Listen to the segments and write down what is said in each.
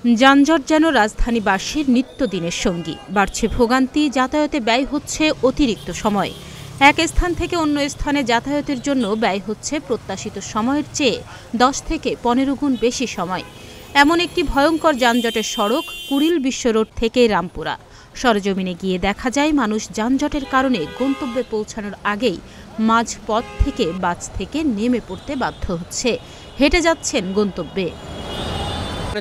যানজট যেন রাজধানীবাসীর নিত্যদিনের সঙ্গী। বাড়ছে ভোগান্তি, যাতায়াতে ব্যয় হচ্ছে অতিরিক্ত সময়। এক স্থান থেকে অন্য স্থানে যাতায়াতের জন্য ব্যয় হচ্ছে প্রত্যাশিত সময়ের চেয়ে 10 থেকে 15 গুণ বেশি সময়। এমন একটি ভয়ঙ্কর যানজটের সড়ক কুড়িল বিশ্ব রোড থেকে রামপুরা। সরেজমিনে গিয়ে দেখা যায় মানুষ যানজটের কারণে গন্তব্যে পৌঁছানোর আগেই মাঝপথ থেকে বাস থেকে নেমে পড়তে বাধ্য হচ্ছে, হেঁটে যাচ্ছেন গন্তব্যে।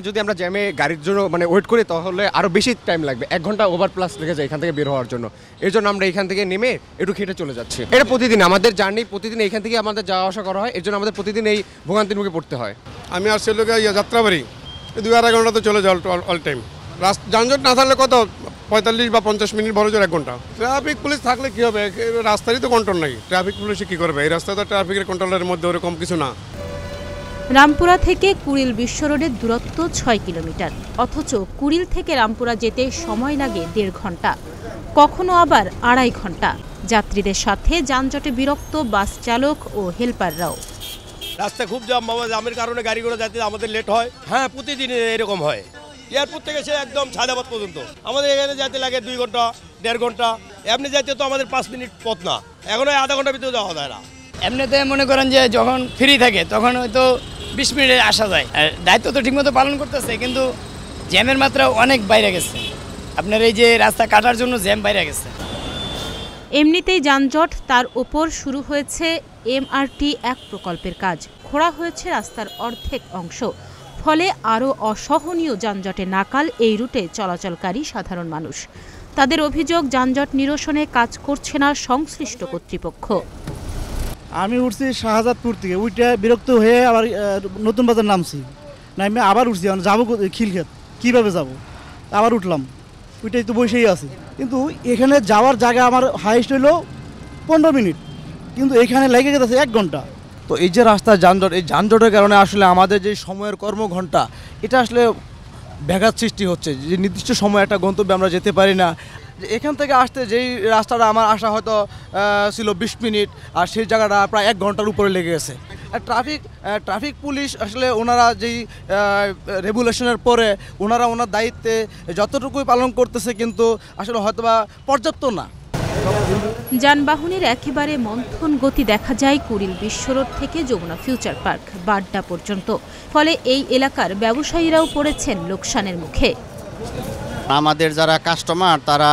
যদি আমরা জ্যামে গাড়ির জন্য ওয়েট করি তাহলে আরও বেশি টাইম লাগবে, 1 ঘন্টা ওভার প্লাস লেগে যায় এখান থেকে বের হওয়ার জন্য। এর জন্য আমরা এখান থেকে নেমে একটু হেঁটে চলে যাচ্ছি। এটা প্রতিদিন আমাদের জার্নি, প্রতিদিন এখান থেকে আমাদের যাওয়া আসা করা হয়। এর জন্য আমাদের প্রতিদিন এই ভোগান্তির মুখে পড়তে হয়। আমি আসছি যাত্রাবাড়ি 2-2.5 ঘন্টা তো চলে যায় অল টাইম। যানজট না থাকলে কত 45 বা 50 মিনিট ভরে যায় 1 ঘন্টা। ট্রাফিক পুলিশ থাকলে কী হবে, রাস্তারই তো কন্ট্রোল নাই। ট্রাফিক পুলিশে কী করবে? এই রাস্তায় তো ট্রাফিকের কন্ট্রোলের মধ্যে ওরকম কিছু না। রামপুরা থেকে কুড়িল বিশ্ব রোডের দূরত্ব 6 কিলোমিটার, অথচ কুড়িল থেকে রামপুরা যেতে সময় লাগে 1.5 ঘন্টা, কখনো আবার 2.5 ঘন্টা। যাত্রীদের সাথে যানজটে বিরক্ত বাস চালক ও হেলপাররাও। রাস্তা খুব জাম, জামের কারণে গাড়ি ঘোড়া যাতে আমাদের লেট হয়। হ্যাঁ, প্রতিদিন এরকম হয়। এয়ারপোর্ট থেকে সে একদম ছাদাবাদ পর্যন্ত আমাদের এখানে যেতে লাগে 2 ঘন্টা 1.5 ঘন্টা। এমনি যাইতে তো আমাদের 5 মিনিট পথ না, এখন আধা ঘন্টার ভিতরে যাওয়া যায় না। এমনিতে মনে করেন যে যখন ফ্রি থাকে তখন হয়তো 20 মিনিটে আসা যায়। দায়িত্ব তো ঠিকমতো পালন করতেছে, কিন্তু জ্যামের মাত্রা অনেক বাইরে গেছে। আপনার এই যে রাস্তা কাটার জন্য জ্যাম বাইরে গেছে। এমনিতেই যানজট, তার ওপর শুরু হয়েছে MRT-1 প্রকল্পের কাজ। খোঁড়া হয়েছে রাস্তার অর্ধেক অংশ, ফলে আরও অসহনীয় যানজটে নাকাল এই রুটে চলাচলকারী সাধারণ মানুষ। তাদের অভিযোগ, যানজট নিরসনে কাজ করছে না সংশ্লিষ্ট কর্তৃপক্ষ। আমি উঠছি শাহজাদপুর থেকে, ওইটা বিরক্ত হয়ে আবার নতুন বাজার নামছি, নামে আবার উঠছি, যাবো খিলক্ষেত, কীভাবে যাব? আবার উঠলাম, ওইটাই তো বসেই আছে। কিন্তু এখানে যাওয়ার জায়গা আমার হাইস্ট হইলো 15 মিনিট, কিন্তু এখানে লেগে গেছে 1 ঘন্টা। তো এই যে রাস্তার যানজট, এই যানজটের কারণে আসলে আমাদের যে সময়ের কর্মঘণ্টা, এটা আসলে ব্যাঘাত সৃষ্টি হচ্ছে। যে নির্দিষ্ট সময় একটা গন্তব্যে আমরা যেতে পারি না। এখান থেকে আসতে যেই রাস্তাটা আমার আসা হয়তো ছিল 20 মিনিট, আর সেই জায়গাটা প্রায় 1 ঘন্টার উপরে লেগে গেছে। ট্রাফিক পুলিশ আসলে ওনারা যেই রেগুলেশনের পরে ওনার দায়িত্বে যতটুকুই পালন করতেছে, কিন্তু আসলে হয়তোবা পর্যাপ্ত না। যানবাহনের একেবারে মন্থন গতি দেখা যায় কুড়িল বিশ্ব রোড থেকে যমুনা ফিউচার পার্ক বাড্ডা পর্যন্ত। ফলে এই এলাকার ব্যবসায়ীরাও পড়েছেন লোকসানের মুখে। আমাদের যারা কাস্টমার তারা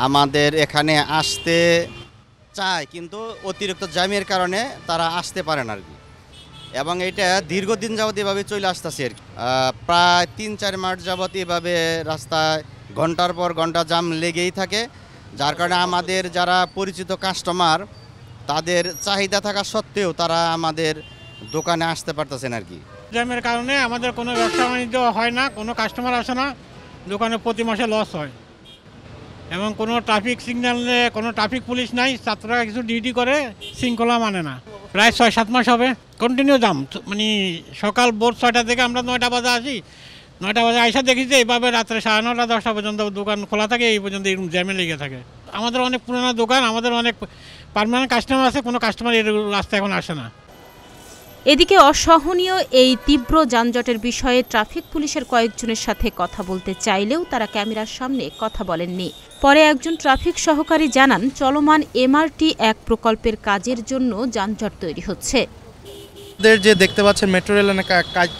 আমাদের এখানে আসতে চায়, কিন্তু অতিরিক্ত জ্যামের কারণে তারা আসতে পারে না আর কি। এবং এটা দীর্ঘদিন যাবত এভাবে চলে আসতেছে আর কি। প্রায় 3-4 মাস যাবত এভাবে রাস্তায় ঘন্টার পর ঘন্টা জ্যাম লেগেই থাকে, যার কারণে আমাদের যারা পরিচিত কাস্টমার তাদের চাহিদা থাকা সত্ত্বেও তারা আমাদের দোকানে আসতে পারতেছেন আর কি। জ্যামের কারণে আমাদের কোনো ব্যবসা বাণিজ্য হয় না, কোনো কাস্টমার আসে না, দোকানে প্রতি মাসে লস হয়। এবং কোনো ট্রাফিক সিগন্যালে কোনো ট্রাফিক পুলিশ নাই, ছাত্ররা কিছু ডিউটি করে, শৃঙ্খলা মানে না। প্রায় 6-7 মাস হবে কন্টিনিউ জাম। সকাল ভোর 6টা থেকে আমরা 9টা বাজে আসি, 9টা বাজে আইসা দেখি যে এইভাবে রাত্রে 9:30-10টা পর্যন্ত দোকান খোলা থাকে, এই পর্যন্ত এরকম জ্যামে লেগে থাকে। আমাদের অনেক পুরোনো দোকান, আমাদের অনেক পার্মানেন্ট কাস্টমার আছে, কোনো কাস্টমার এই রাস্তায় এখন আসে না। এদিকে অসহনীয় এই তীব্র যানজটের বিষয়ে ট্রাফিক পুলিশের কয়েকজনের সাথে কথা বলতে চাইলেও তারা ক্যামেরার সামনে কথা বলেননি। পরে একজন ট্রাফিক সহকারী জানান, চলমান MRT-1 প্রকল্পের কাজের জন্য যানজট তৈরি হচ্ছে। যে দেখতে পাচ্ছেন মেট্রো রেলের কাজ,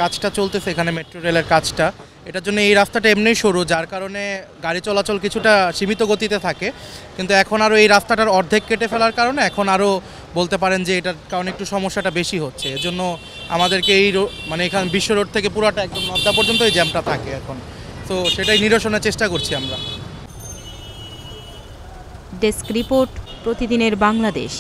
কাজটা চলতেছে এখানে, মেট্রো রেলের কাজটা, এটার জন্য এই রাস্তাটা এমনিই সরু, যার কারণে গাড়ি চলাচল কিছুটা সীমিত গতিতে থাকে। কিন্তু এখন আরও এই রাস্তাটার অর্ধেক কেটে ফেলার কারণে এখন আরও বলতে পারেন যে এটার কারণে একটু সমস্যাটা বেশি হচ্ছে। এজন্য আমাদেরকে এই এখানে বিশ্ব রোড থেকে পুরোটা একদম নদ্দা পর্যন্ত এই জ্যামটা থাকে এখন। তো সেটাই নিরসনের চেষ্টা করছি আমরা। ডেস্ক রিপোর্ট, প্রতিদিনের বাংলাদেশ।